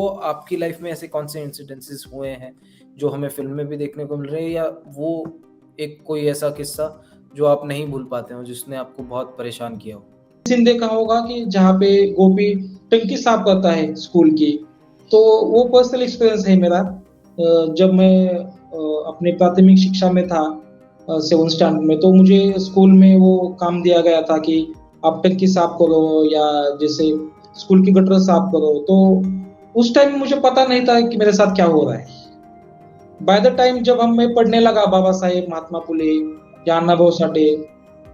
तो आपकी लाइफ में ऐसे कौन से इंसिडेंसेस हुए हैं जो हमें फिल्म में भी देखने को मिल रहे हैं, या वो एक कोई ऐसा किस्सा जो आप नहीं भूल पाते हो, जिसने आपको बहुत परेशान किया हो? सीन देखा होगा कि जहाँ पे गोपी टंकी साफ करता है स्कूल की। तो वो पर्सनल एक्सपीरियंस है मेरा। जब मैं अपने प्राथमिक शिक्षा में था, 7th स्टैंडर्ड में, तो मुझे स्कूल में वो काम दिया गया था कि आप टंकी साफ करो या जैसे स्कूल की गटर साफ करो। तो उस टाइम मुझे पता नहीं था कि मेरे साथ क्या हो रहा है। बाय द टाइम जब मैं पढ़ने लगा बाबा साहेब महात्मा फुले या अन्ना भाऊ साठे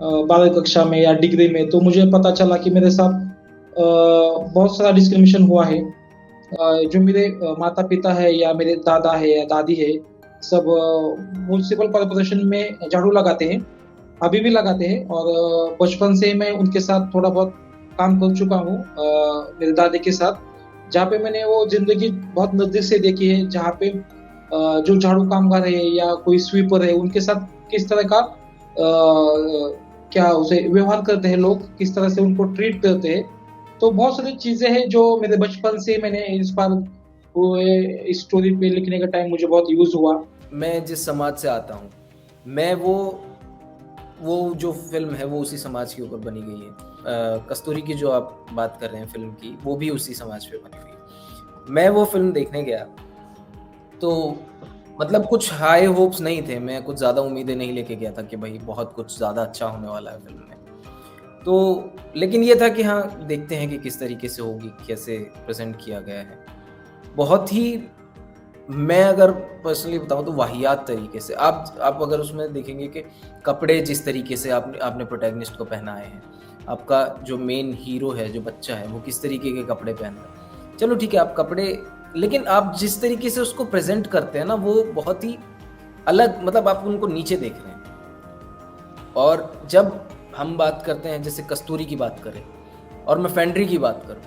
12वीं कक्षा में या डिग्री में, तो मुझे पता चला कि मेरे साथ बहुत सारा डिस्क्रिमिनेशन हुआ है। जो मेरे माता पिता है या मेरे दादा है या दादी है, सब म्यूनिसिपल कॉर्पोरेशन में झाड़ू लगाते हैं, अभी भी लगाते हैं। और बचपन से मैं उनके साथ थोड़ा बहुत काम कर चुका हूँ, मेरे दादी के साथ, जहाँ पे मैंने वो जिंदगी बहुत नजदीक से देखी है। जहाँ पे जो झाड़ू कामगार है या कोई स्वीपर है, उनके साथ किस तरह का क्या उसे व्यवहार करते हैं लोग, किस तरह से उनको ट्रीट करते हैं। तो बहुत सारी चीजें हैं जो मेरे बचपन से मैंने इस बार इस स्टोरी पे लिखने का टाइम मुझे बहुत यूज हुआ। मैं जिस समाज से आता हूँ, मैं वो जो फिल्म है वो उसी समाज के ऊपर बनी गई है। कस्तूरी की जो आप बात कर रहे हैं फिल्म की, वो भी उसी समाज पे बनी हुई है। मैं वो फिल्म देखने गया तो मतलब कुछ हाई होप्स नहीं थे, मैं कुछ ज़्यादा उम्मीदें नहीं लेके गया था कि भाई बहुत कुछ ज़्यादा अच्छा होने वाला है फिल्म में। तो लेकिन ये था कि हाँ, देखते हैं कि किस तरीके से होगी, कैसे प्रेज़ेंट किया गया है। बहुत ही, मैं अगर पर्सनली बताऊँ तो वाहियात तरीके से आप अगर उसमें देखेंगे कि कपड़े जिस तरीके से आपने प्रोटैगनिस्ट को पहनाए हैं, आपका जो मेन हीरो है, जो बच्चा है, वो किस तरीके के कपड़े पहन रहा है। चलो ठीक है, आप कपड़े, लेकिन आप जिस तरीके से उसको प्रेज़ेंट करते हैं ना, वो बहुत ही अलग, मतलब आप उनको नीचे देख रहे हैं। और जब हम बात करते हैं, जैसे कस्तूरी की बात करें और मैं फेंड्री की बात करूँ,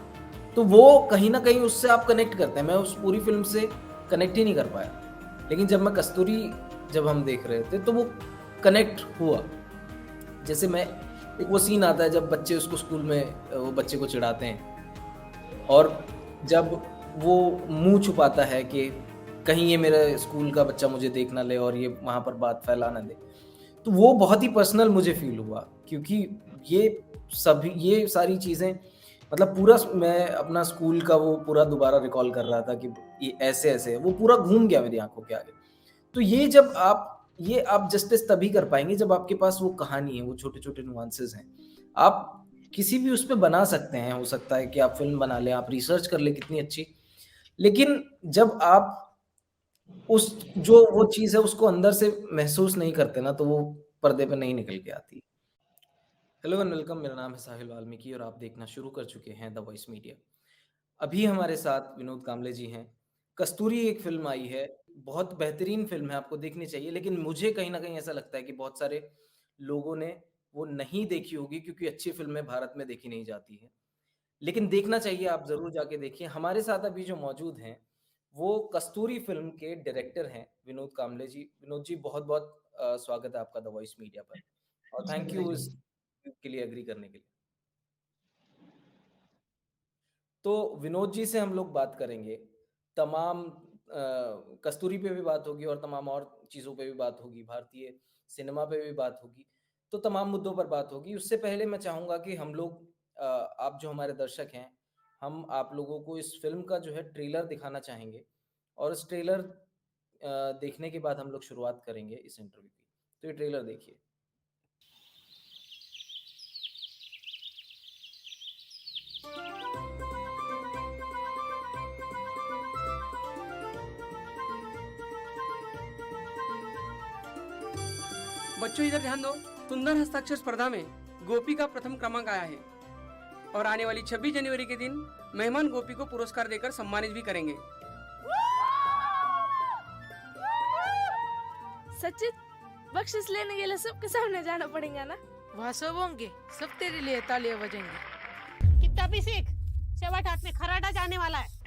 तो वो कहीं न कहीं उससे आप कनेक्ट करते हैं। मैं उस पूरी फ़िल्म से कनेक्ट ही नहीं कर पाया। लेकिन जब मैं कस्तूरी जब हम देख रहे थे, तो वो कनेक्ट हुआ। जैसे मैं, एक वो सीन आता है जब बच्चे उसको स्कूल में वो बच्चे को चिढ़ाते हैं, और जब वो मुँह छुपाता है कि कहीं ये मेरा स्कूल का बच्चा मुझे देख ना ले और ये वहाँ पर बात फैला ना दे। तो वो बहुत ही पर्सनल मुझे फ़ील हुआ, क्योंकि ये सारी चीज़ें, मतलब पूरा मैं अपना स्कूल का वो पूरा दोबारा रिकॉल कर रहा था कि ये ऐसे-ऐसे है, वो पूरा घूम गया मेरी आँखों के आगे। तो ये आप जस्टिस तभी कर पाएँगे जब आपके पास वो कहानी है, वो छोटे-छोटे नुआंसेस हैं। आप किसी भी उस पे बना सकते हैं, हो सकता है कि आप फ़िल्म बना लें, आप रिसर्च कर लें कितनी अच्छी, लेकिन जब आप उस जो वो चीज़ है उसको अंदर से महसूस नहीं करते ना, तो वो पर्दे पे नहीं निकल के आती। हेलो एंड वेलकम, मेरा नाम है साहिल वाल्मीकि और आप देखना शुरू कर चुके हैं द वॉइस मीडिया। अभी हमारे साथ विनोद कांबले जी हैं। कस्तूरी एक फ़िल्म आई है, बहुत बेहतरीन फ़िल्म है, आपको देखनी चाहिए, लेकिन मुझे कहीं न कहीं ऐसा लगता है कि बहुत सारे लोगों ने वो नहीं देखी होगी, क्योंकि अच्छी फ़िल्में भारत में देखी नहीं जाती हैं। लेकिन देखना चाहिए, आप ज़रूर जाके देखिए। हमारे साथ अभी जो मौजूद हैं, वो कस्तूरी फ़िल्म के डायरेक्टर हैं विनोद कांबले जी। विनोद जी, बहुत-बहुत स्वागत है आपका द वॉइस मीडिया पर, और थैंक यू इस के लिए एग्री करने के लिए। तो विनोद जी से हम लोग बात करेंगे, तमाम कस्तूरी पे भी बात होगी और तमाम और चीज़ों पे भी बात होगी, भारतीय सिनेमा पे भी बात होगी, तो तमाम मुद्दों पर बात होगी। उससे पहले मैं चाहूँगा कि हम लोग, आप जो हमारे दर्शक हैं, हम आप लोगों को इस फ़िल्म का जो है ट्रेलर दिखाना चाहेंगे, और इस ट्रेलर देखने के बाद हम लोग शुरुआत करेंगे इस इंटरव्यू की। तो ये ट्रेलर देखिए। बच्चों इधर ध्यान दो। सुंदर हस्ताक्षर स्पर्धा में गोपी का प्रथम क्रमांक आया है और आने वाली 26 जनवरी के दिन मेहमान गोपी को पुरस्कार देकर सम्मानित भी करेंगे। सचित, बख्शिश लेने के लिए सबके सामने जाना पड़ेगा ना? वहाँ सब होंगे, सब तेरे लिए तालियां बजेंगे। कितना भी सीख, सेवा ठाट में खराटा जाने वाला है।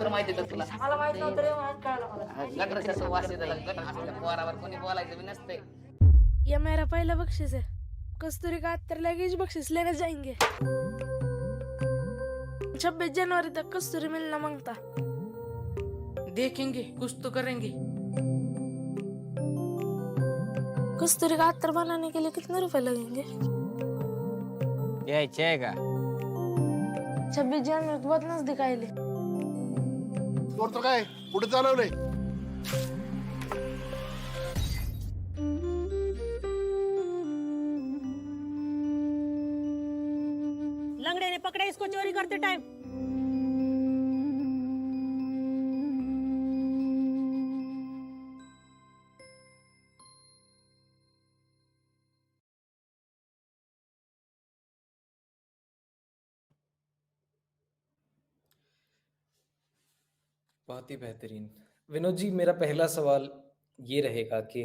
तर माहिती का तुला मला माहित नव्हतं रे, आज कळलं मला. गटरच्या वास येतो गटर असल्या पोरावर कोणी बोलायचं बी नसते. ये मेरा पहला बख्शिश है। कस्तूरी का अत्तर लगेज बख्शिश लेने जाएंगे। 26 जनवरी तक कस्तूरी मिलना मांगता। देखेंगे, कुछ तो करेंगे। कस्तूरी का अत्तर बनाने के लिए कितने रुपए लगेंगे? यायचे आहे का? 26 जनवरी तो बहुत नजदीक आएले। तो काय पुढे चालवलंय? लंगड़े ने पकड़े इसको चोरी करते टाइम। बहुत ही बेहतरीन। विनोद जी, मेरा पहला सवाल ये रहेगा कि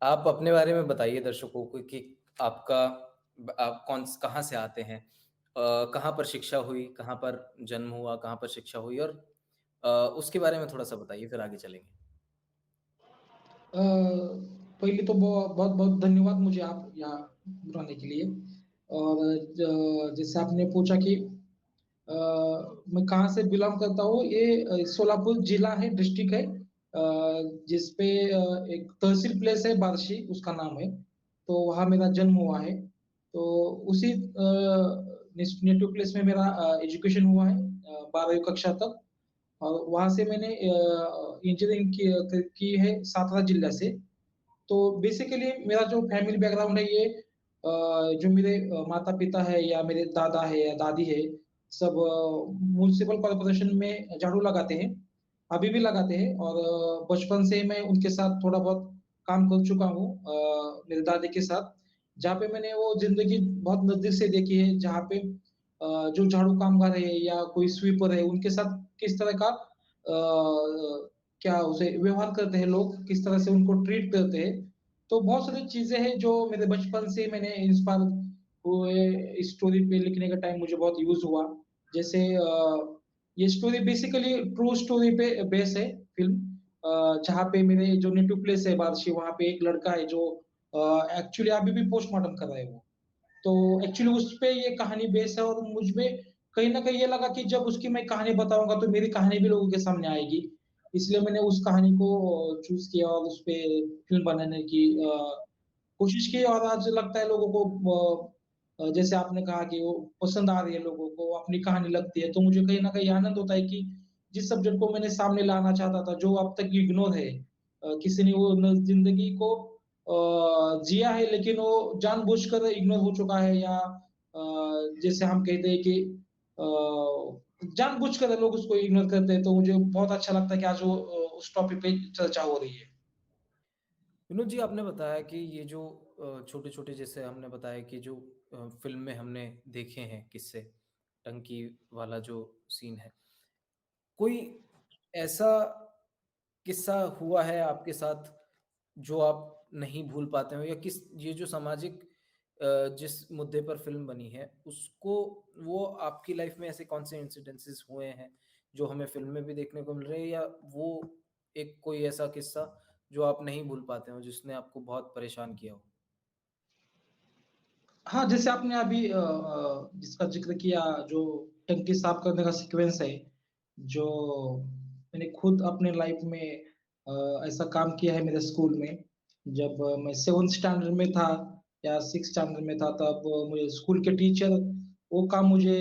आप अपने बारे में बताइए दर्शकों को कि आप कहाँ से आते हैं, कहाँ पर शिक्षा हुई, कहाँ पर जन्म हुआ, कहाँ पर शिक्षा हुई, और उसके बारे में थोड़ा सा बताइए, फिर आगे चलेंगे। पहले तो बहुत बहुत धन्यवाद मुझे आप यहाँ बुलाने के लिए। और जैसे आपने पूछा कि मैं कहाँ से बिलोंग करता हूँ, ये सोलापुर जिला है, डिस्ट्रिक्ट है, जिसपे एक तहसील प्लेस है बार्शी, उसका नाम है। तो वहाँ मेरा जन्म हुआ है। तो उसी नेटिव प्लेस में मेरा एजुकेशन हुआ है 12वीं कक्षा तक। और वहाँ से मैंने इंजीनियरिंग की है सातारा जिला से। तो बेसिकली मेरा जो फैमिली बैकग्राउंड है, ये जो मेरे माता पिता है या मेरे दादा है या दादी है, सब म्युनिसिपल कॉर्पोरेशन में झाड़ू लगाते हैं, अभी भी लगाते हैं। और बचपन से मैं उनके साथ थोड़ा बहुत काम कर चुका हूँ मेरे दादी के साथ, जहाँ पे मैंने वो जिंदगी बहुत नजदीक से देखी है, जहाँ पे जो झाड़ू कामगार है या कोई स्वीपर है, उनके साथ किस तरह का क्या उसे व्यवहार करते हैं लोग, किस तरह से उनको ट्रीट करते हैं। तो बहुत सारी चीजें हैं जो मेरे बचपन से मैंने इंस्पायर हुए, स्टोरी पे लिखने का टाइम मुझे बहुत यूज हुआ। जैसे ये स्टोरी बेसिकली ट्रू स्टोरी पे बेस है फिल्म, जहाँ पे मेरे जो नेटिव प्लेस है बार्शी, वहाँ पे एक लड़का है जो एक्चुअली अभी भी पोस्टमार्टम कर रहा है वो। तो एक्चुअली उस पे ये कहानी बेस है, और मुझ में कहीं ना कहीं ये लगा कि जब उसकी मैं कहानी बताऊंगा तो मेरी कहानी भी लोगों के सामने आएगी, इसलिए मैंने उस कहानी को चूज किया और उस पे फिल्म बनाने की कोशिश की। और आज लगता है लोगों को, जैसे आपने कहा कि वो पसंद आ रही है, लोगों को अपनी कहानी लगती है, तो मुझे कहीं ना कहीं आनंद होता है कि जिस सब्जेक्ट को मैंने सामने लाना चाहता था, जो अब तक इग्नोर है, किसी ने वो जिंदगी को जिया है लेकिन वो जानबूझकर इग्नोर हो चुका है, या जैसे हम कहते हैं कि जानबूझकर लोग उसको इग्नोर करते हैं। तो मुझे बहुत अच्छा लगता है कि आज वो उस टॉपिक पे चर्चा हो रही है। विनोद जी, आपने बताया कि ये जो छोटे छोटे, जैसे हमने बताया कि जो फिल्म में हमने देखे हैं किस्से, टंकी वाला जो सीन है, कोई ऐसा किस्सा हुआ है आपके साथ जो आप नहीं भूल पाते हो, या ये जो सामाजिक जिस मुद्दे पर फिल्म बनी है उसको, वो आपकी लाइफ में ऐसे कौन से इंसिडेंसेस हुए हैं जो हमें फिल्म में भी देखने को मिल रहे हैं, या वो एक कोई ऐसा किस्सा जो आप नहीं भूल पाते हो, जिसने आपको बहुत परेशान किया हो? हाँ, जैसे आपने अभी जिसका जिक्र किया, जो टंकी साफ करने का सीक्वेंस है, जो मैंने खुद अपने लाइफ में ऐसा काम किया है मेरे स्कूल में। जब मैं 7th स्टैंडर्ड में था या 6th स्टैंडर्ड में था, तब मुझे स्कूल के टीचर वो काम मुझे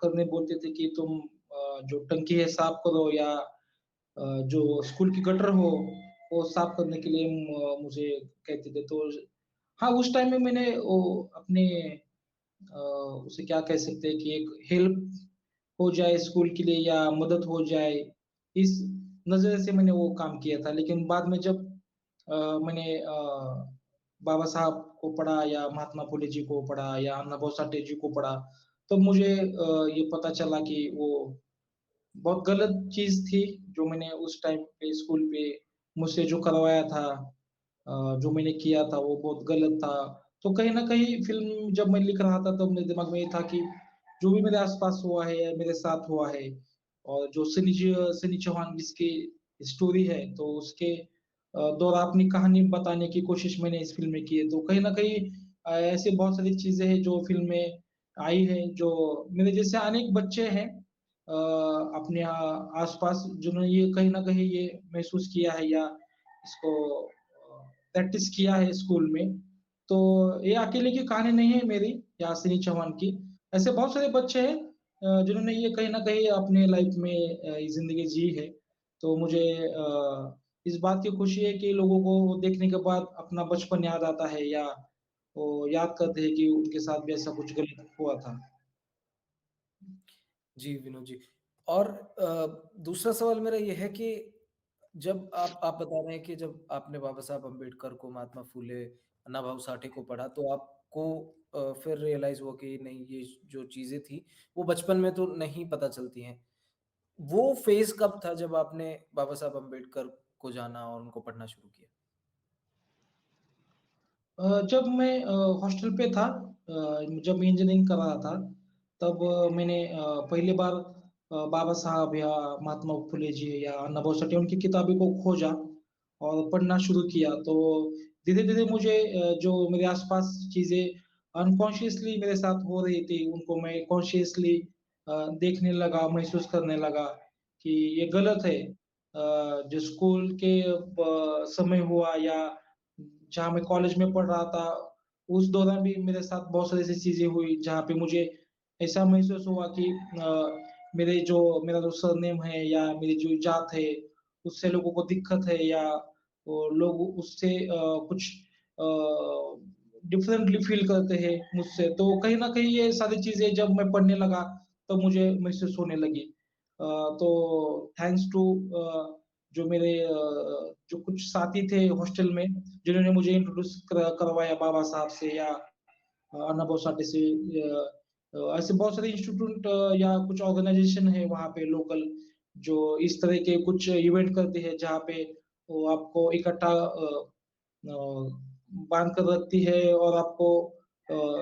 करने बोलते थे कि तुम जो टंकी है साफ करो, या जो स्कूल की गटर हो वो साफ करने के लिए मुझे कहते थे। तो हाँ, उस टाइम में मैंने वो अपने उसे क्या कह सकते हैं कि एक हेल्प हो जाए स्कूल के लिए या मदद हो जाए, इस नजरिए से मैंने वो काम किया था। लेकिन बाद में जब मैंने बाबा साहब को पढ़ा या महात्मा फुले जी को पढ़ा या अन्ना साठे जी को पढ़ा, तो मुझे ये पता चला कि वो बहुत गलत चीज थी जो मैंने उस टाइम पे स्कूल पे मुझसे जो करवाया था, जो मैंने किया था वो बहुत गलत था। तो कहीं ना कहीं फिल्म जब मैं लिख रहा था, तब मेरे दिमाग में ये था कि जो भी मेरे आसपास हुआ है, मेरे साथ हुआ है, और जो सनी चौहान जिसकी स्टोरी है, तो उसके द्वारा अपनी कहानी बताने की कोशिश मैंने इस फ़िल्म में की है। तो कहीं न कहीं ऐसी बहुत सारी चीज़ें हैं जो फ़िल्म में आई है, जो मेरे जैसे अनेक बच्चे हैं अपने आस-पास जिन्होंने ये कहीं न कहीं ये महसूस किया है या इसको प्रैक्टिस किया है स्कूल में। तो ये अकेले की कहानी नहीं है मेरी या सनी चौहान की। ऐसे बहुत सारे बच्चे हैं जिन्होंने ये कहीं न कहीं अपने लाइफ़ में ये ज़िंदगी जी है। तो मुझे इस बात की खुशी है कि लोगों को देखने के बाद अपना बचपन याद आता है या वो याद करते हैं कि उनके साथ भी ऐसा कुछ गलत हुआ था। जी, विनोद जी। और दूसरा सवाल मेरा ये है कि जब आप बता रहे हैं कि जब आपने बाबा साहब अम्बेडकर को, महात्मा फुले, अन्नाभाऊ साठे को पढ़ा तो आपको फिर रियलाइज़ हुआ कि नहीं ये जो चीज़ें थी, वो बचपन में तो नहीं पता चलती हैं। वो फ़ेज़ कब था जब आपने बाबा साहब अम्बेडकर को जाना और उनको पढ़ना शुरू किया? जब मैं हॉस्टल पे था जब मैं इंजीनियरिंग कर रहा था, तब मैंने पहली बार बाबा साहब या महात्मा फुले जी या अन्नाभाऊ साठे उनकी किताबें को खोजा और पढ़ना शुरू किया। तो धीरे-धीरे मुझे जो मेरे आस-पास चीज़ें अनकॉन्शियसली मेरे साथ हो रही थी, उनको मैं कॉन्शियसली देखने लगा, महसूस करने लगा कि ये गलत है। जो स्कूल के समय हुआ या जहाँ मैं कॉलेज में पढ़ रहा था, उस दौरान भी मेरे साथ बहुत सारी ऐसी चीज़ें हुई, जहाँ पे मुझे ऐसा महसूस हुआ कि मेरा जो सरनेम है या मेरी जो जात है, उससे लोगों को दिक्कत है या वो लोग उससे कुछ डिफरेंटली फ़ील करते हैं मुझसे। तो कहीं न कहीं ये सारी चीज़ें जब मैं पढ़ने लगा, तब मुझे महसूस होने लगी। तो थैंक्स टू जो कुछ साथी थे हॉस्टल में, जिन्होंने मुझे इंट्रोड्यूस करवाया बाबा साहब से या अन्ना साठे से ऐसे बहुत सारे इंस्टीट्यूट या कुछ ऑर्गेनाइजेशन है वहाँ पे लोकल, जो इस तरह के कुछ इवेंट करते हैं, जहाँ पे वो आपको इकट्ठा अ, बाँध कर रखती है और आपको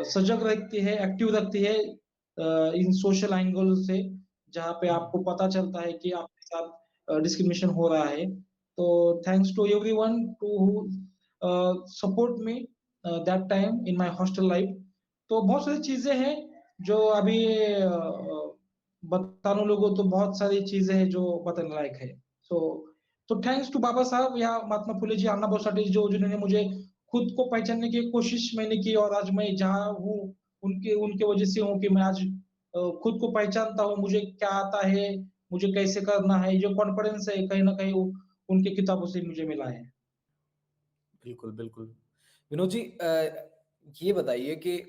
सजग रखती है, एक्टिव रखती है इन सोशल एंगल से, जहाँ पे हुँ। आपको पता चलता है कि आपके साथ डिस्क्रिमिनेशन हो रहा है। तो thanks to everyone who support me that time in my hostel life. तो बहुत सारी चीज़ें हैं जो अभी बताने लोगों तो बहुत सारी चीज़ें हैं जो बताने लायक है। सो तो थैंक्स टू बाबा साहब या महात्मा फुले जी, अन्ना साठे जी जो जिन्होंने मुझे खुद को पहचानने की कोशिश मैंने की और आज मैं जहाँ हूँ, उनके उनके वजह से हूँ कि मैं आज खुद को पहचानता हूँ, मुझे क्या आता है, मुझे कैसे करना है, जो कॉन्फिडेंस है कहीं न कहीं वो उनकी किताबों से मुझे मिला है। बिल्कुल, बिल्कुल। विनोद जी ये बताइए कि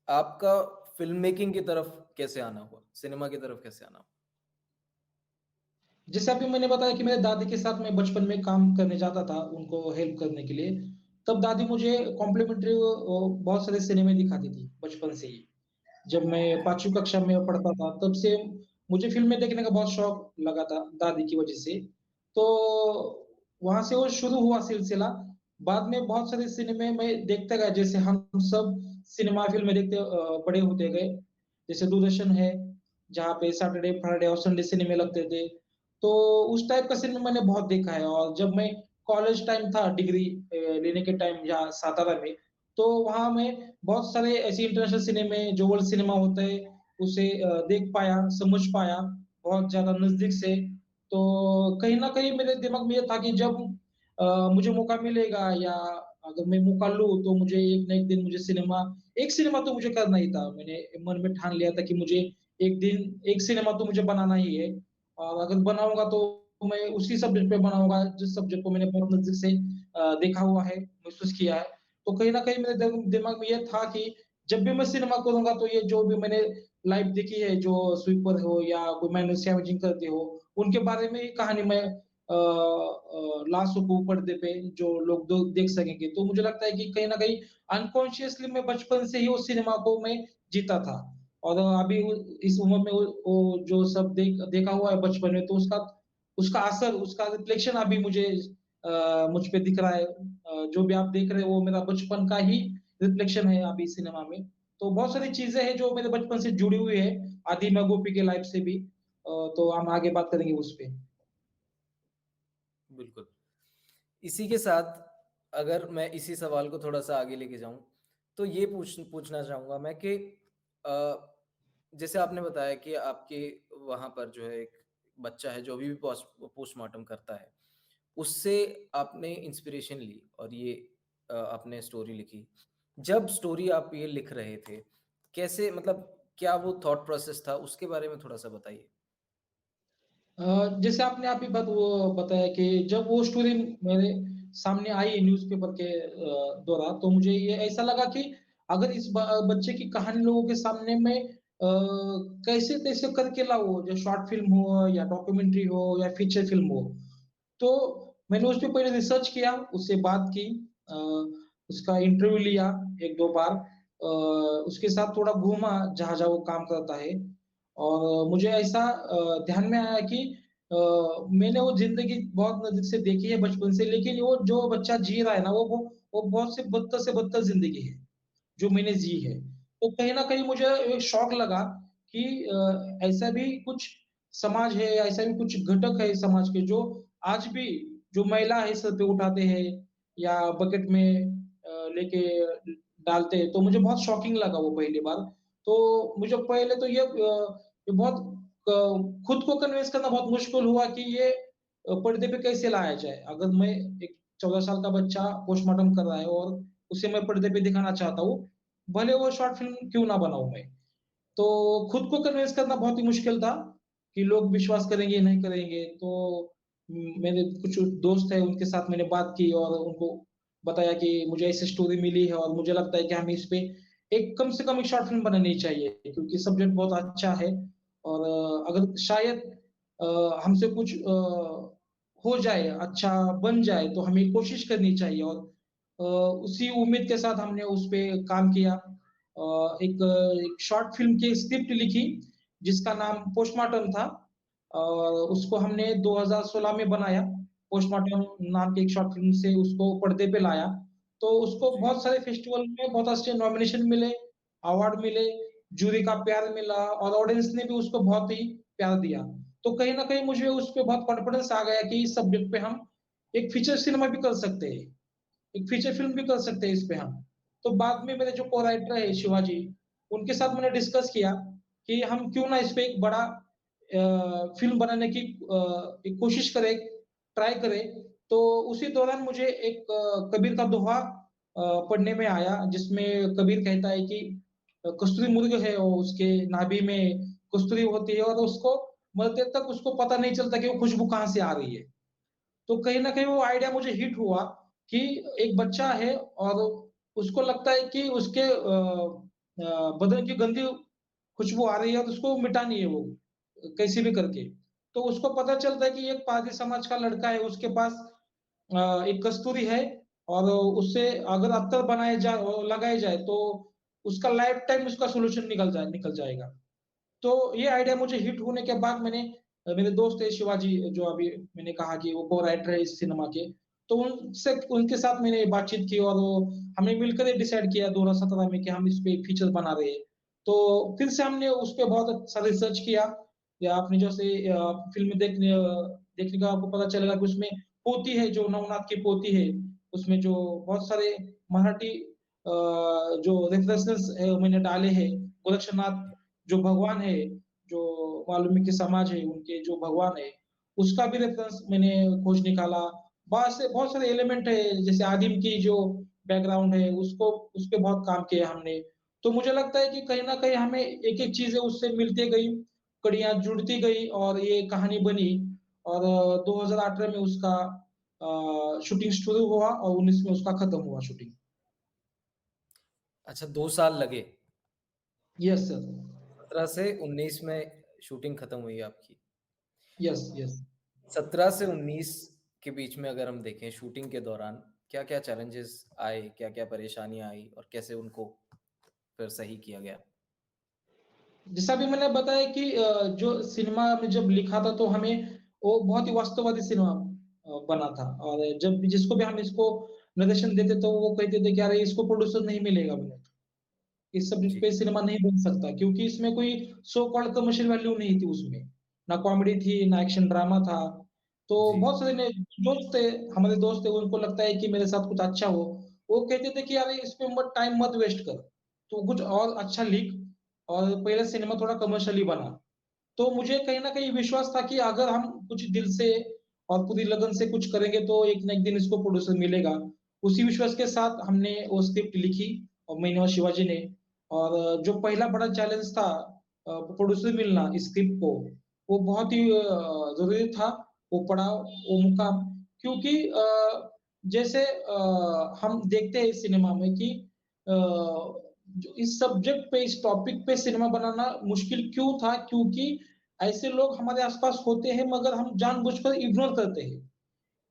आपका फ़िल्म मेकिंग की तरफ कैसे आना हुआ? सिनेमा की तरफ कैसे आना हुआ? जैसे अभी मैंने बताया कि मेरे दादी के साथ मैं बचपन में काम करने जाता था, उनको हेल्प करने के लिए। तब दादी मुझे कॉम्प्लिमेंट्री बहुत सारे सिनेमे दिखाती थी बचपन से ही। जब मैं 5वीं कक्षा में पढ़ता था, तब से मुझे फ़िल्में देखने का बहुत शौक लगा था दादी की वजह से। तो वहाँ से वो शुरू हुआ सिलसिला। बाद में बहुत सारे सिनेमे मैं देखता गया, जैसे हम सब सिनेमा फ़िल्में देखते बड़े होते गए। जैसे दूरदर्शन है, जहाँ पे सैटरडे, फ्राइडे और संडे सिनेमे लगते थे। तो उस टाइप का सिनेमा मैंने बहुत देखा है और जब मैं कॉलेज टाइम था डिग्री लेने के टाइम यहाँ सातारा में, तो वहाँ मैं बहुत सारे ऐसे इंटरनेशनल सिनेमे जो वर्ल्ड सिनेमा होते हैं, उसे देख पाया, समझ पाया बहुत ज़्यादा नज़दीक से। तो कहीं न कहीं मेरे दिमाग में ये था कि जब मुझे मौका मिलेगा या अगर मैं मौका लूँ तो मुझे एक ना एक दिन मुझे एक सिनेमा तो मुझे करना ही था। मैंने मन में ठान लिया था कि मुझे एक दिन एक सिनेमा तो मुझे बनाना ही है और अगर बनाऊँगा तो मैं उसी सब्जेक्ट पे बनाऊँगा जिस सब्जेक्ट को मैंने बहुत नज़दीक से देखा हुआ है, महसूस किया है। तो कहीं न कहीं मेरे दिमाग में ये था कि जब भी मैं सिनेमा करूँगा तो ये जो भी मैंने लाइव देखी है, जो स्वीपर हो या कोई मैन्यू स्कैवेंजिंग करते हो, उनके बारे में ही कहानी मैं ला सकूँ पर्दे पे जो लोग दो देख सकेंगे। तो मुझे लगता है कि कहीं न कहीं अनकॉन्शियसली मैं बचपन से ही उस सिनेमा को मैं जीता था और अभी इस उम्र में वो जो सब देखा हुआ है बचपन में, तो उसका उसका असर, उसका रिफ्लेक्शन अभी मुझ पे दिख रहा है। जो भी आप देख रहे हो वो मेरा बचपन का ही रिफ्लेक्शन है अभी सिनेमा में। तो बहुत सारी चीज़ें हैं जो मेरे बचपन से जुड़ी हुई है, आदि मैं गोपी के लाइफ से भी। तो हम आगे बात करेंगे उस पे। बिल्कुल। इसी के साथ अगर मैं इसी सवाल को थोड़ा-सा आगे लेके जाऊँ, तो ये पूछना चाहूँगा मैं कि अ, जैसे आपने बताया कि आपके वहाँ पर जो है एक बच्चा है जो अभी भी पोस्टमार्टम करता है, उससे आपने इंस्पिरेशन ली और ये आपने स्टोरी लिखी। जब स्टोरी आप ये लिख रहे थे, कैसे मतलब क्या वो थॉट प्रोसेस था? उसके बारे में थोड़ा-सा बताइए? जैसे आपने अभी बात वो बताया कि जब वो स्टोरी मेरे सामने आई न्यूज़पेपर के द्वारा, तो मुझे ये ऐसा लगा कि अगर इस बच्चे की कहानी लोगों के सामने मैं कैसे-तैसे करके लाऊँ, जो शॉर्ट फ़िल्म हो या डॉक्यूमेंट्री हो या फीचर फ़िल्म हो। तो मैंने उस पे पहले रिसर्च किया, उससे बात की, अ, उसका इंटरव्यू लिया 1-2 बार, उसके साथ थोड़ा घूमा जहाँ-जहाँ वो काम करता है। और मुझे ऐसा ध्यान में आया कि अ, मैंने वो ज़िंदगी बहुत नज़दीक से देखी है बचपन से, लेकिन वो जो बच्चा जी रहा है ना, वो बहुत से बदतर ज़िंदगी है, जो मैंने जी है। तो कहीं न कहीं मुझे एक शॉक लगा कि ऐसा भी कुछ समाज है, ऐसा भी कुछ घटक है समाज के जो आज भी जो महिला है सर पे उठाते हैं या बकेट में लेके डालते हैं, तो मुझे बहुत शॉकिंग लगा वो पहली बार। तो मुझे पहले तो ये बहुत खुद को कन्विंस करना बहुत मुश्किल हुआ कि ये पर्दे पे कैसे लाया जाए। अगर मैं एक 14 साल का बच्चा पोस्टमार्टम कर रहा है और उसे मैं पर्दे पे दिखाना चाहता हूँ, भले वो शॉर्ट फ़िल्म क्यों ना बनाऊँ मैं। तो खुद को कन्विंस करना बहुत ही मुश्किल था कि लोग विश्वास करेंगे, नहीं करेंगे। तो मेरे कुछ दोस्त हैं, उनके साथ मैंने बात की और उनको बताया कि मुझे ऐसी स्टोरी मिली है और मुझे लगता है कि हमें इस पे एक कम से कम एक शॉर्ट फ़िल्म बनानी चाहिए, क्योंकि सब्जेक्ट बहुत अच्छा है और अगर शायद हमसे कुछ हो जाए, अच्छा बन जाए, तो हमें कोशिश करनी चाहिए और उसी उम्मीद के साथ हमने उस पे काम किया। एक शॉर्ट फ़िल्म की स्क्रिप्ट लिखी, जिसका नाम पोस्टमार्टम था और उसको हमने 2016 में बनाया। पोस्टमार्टम नाम की एक शॉर्ट फ़िल्म से उसको पर्दे पे लाया। तो उसको जी। बहुत सारे फेस्टिवल में बहुत अच्छे नॉमिनेशन मिले, अवार्ड मिले, जूरी का प्यार मिला और ऑडियंस ने भी उसको बहुत ही प्यार दिया। तो कहीं न कहीं मुझे उस पे बहुत कॉन्फिडेंस आ गया कि इस सब्जेक्ट पे हम एक फीचर सिनेमा भी कर सकते हैं। एक फीचर फ़िल्म भी कर सकते हैं इस पे हम। तो बाद में मेरे जो को-राइटर है शिवाजी, उनके साथ मैंने डिस्कस किया कि हम क्यों ना इस पे एक बड़ा फ़िल्म बनाने की एक कोशिश करें, ट्राई करें। तो उसी दौरान मुझे एक कबीर का दोहा पढ़ने में आया, जिसमें कबीर कहता है कि कस्तूरी मुर्ग है और उसके नाभि में कस्तूरी होती है और उसको मरते तक उसको पता नहीं चलता कि वो खुशबू कहाँ से आ रही है। तो कहीं न कहीं वो आइडिया मुझे हिट हुआ कि एक बच्चा है और उसको लगता है कि उसके बदन की गंदी खुशबू आ रही है और उसको मिटानी है वो, कैसे भी करके। तो उसको पता चलता है कि एक पारधी समाज का लड़का है, उसके पास एक कस्तूरी है और उससे अगर अत्तर बनाए जाए लगाए जाए तो उसका लाइफ टाइम उसका सॉल्यूशन निकल जाएगा। तो ये आइडिया मुझे हिट होने के बाद मैंने मेरे दोस्त है शिवाजी, जो अभी मैंने कहा कि वो को-राइटर है इस सिनेमा के, तो उनके साथ मैंने बातचीत की और वो हमने मिलकर ये डिसाइड किया 2017 में कि हम इस पे एक फीचर बना रहे हैं। तो फिर से हमने उस पे बहुत अच्छा रिसर्च किया। या आपने जैसे फ़िल्म देखने का आपको पता चलेगा कि उसमें पोती है, जो नवनाथ की पोती है, उसमें जो बहुत सारे मराठी जो रेफरेंसेस मैंने डाले हैं, गोरक्षनाथ जो भगवान है, जो वाल्मीकि समाज है, उनके जो भगवान है, उसका भी रेफरेंस मैंने खोज निकाला। बहुत सारे एलिमेंट है, जैसे आदिम की जो बैकग्राउंड है, उस पे बहुत काम किया हमने। तो मुझे लगता है कि कहीं न कहीं हमें एक-एक चीज़ें उससे मिलती गई, कड़ियाँ जुड़ती गई और ये कहानी बनी और 2018 में उसका शूटिंग शुरू हुआ और 19 में उसका खत्म हुआ शूटिंग। अच्छा 2 साल लगे। Yes sir. 17 से 19 में शूटिंग खत्म हुई आपकी। Yes, yes. 17 से 19 के बीच में अगर हम देखें शूटिंग के दौरान क्या-क्या चैलेंजेस आए, क्या-क्या परेशानियाँ आई और कैसे उनको फिर सही किया गया? जैसा अभी मैंने बताया कि जो सिनेमा में जब लिखा था तो हमें वो बहुत ही वास्तववादी सिनेमा बना था और जब भी जिसको भी हम इसको निर्देशन देते तो वो कहते थे कि अरे इसको प्रोड्यूसर नहीं मिलेगा मिले इस सब्जेक्ट जी, पे सिनेमा नहीं बन सकता, क्योंकि इसमें कोई सो कॉल्ड कमर्शियल वैल्यू नहीं थी उसमें। ना कॉमेडी थी ना एक्शन ड्रामा था। तो जी। बहुत सारे मेरे दोस्त थे, हमारे दोस्त थे, उनको लगता है कि मेरे साथ कुछ अच्छा हो। वो कहते थे कि अरे इसमें मत टाइम मत वेस्ट कर, तू कुछ और अच्छा लिख और पहले सिनेमा थोड़ा कमर्शियली बना। तो मुझे कहीं न कहीं विश्वास था कि अगर हम कुछ दिल से और पूरी लगन से कुछ करेंगे तो एक ना एक दिन इसको प्रोड्यूसर मिलेगा। उसी विश्वास के साथ हमने वो स्क्रिप्ट लिखी और मैंने और शिवाजी ने। और जो पहला बड़ा चैलेंज था प्रोड्यूसर मिलना इस स्क्रिप्ट को, वो बहुत ही ज़रूरी था, वो पड़ा, वो मुकाम। क्योंकि जैसे हम देखते हैं इस सिनेमा में कि जो इस सब्जेक्ट पे, इस टॉपिक पे सिनेमा बनाना मुश्किल क्यों था? क्योंकि ऐसे लोग हमारे आस-पास होते हैं मगर हम जानबूझकर इग्नोर करते हैं।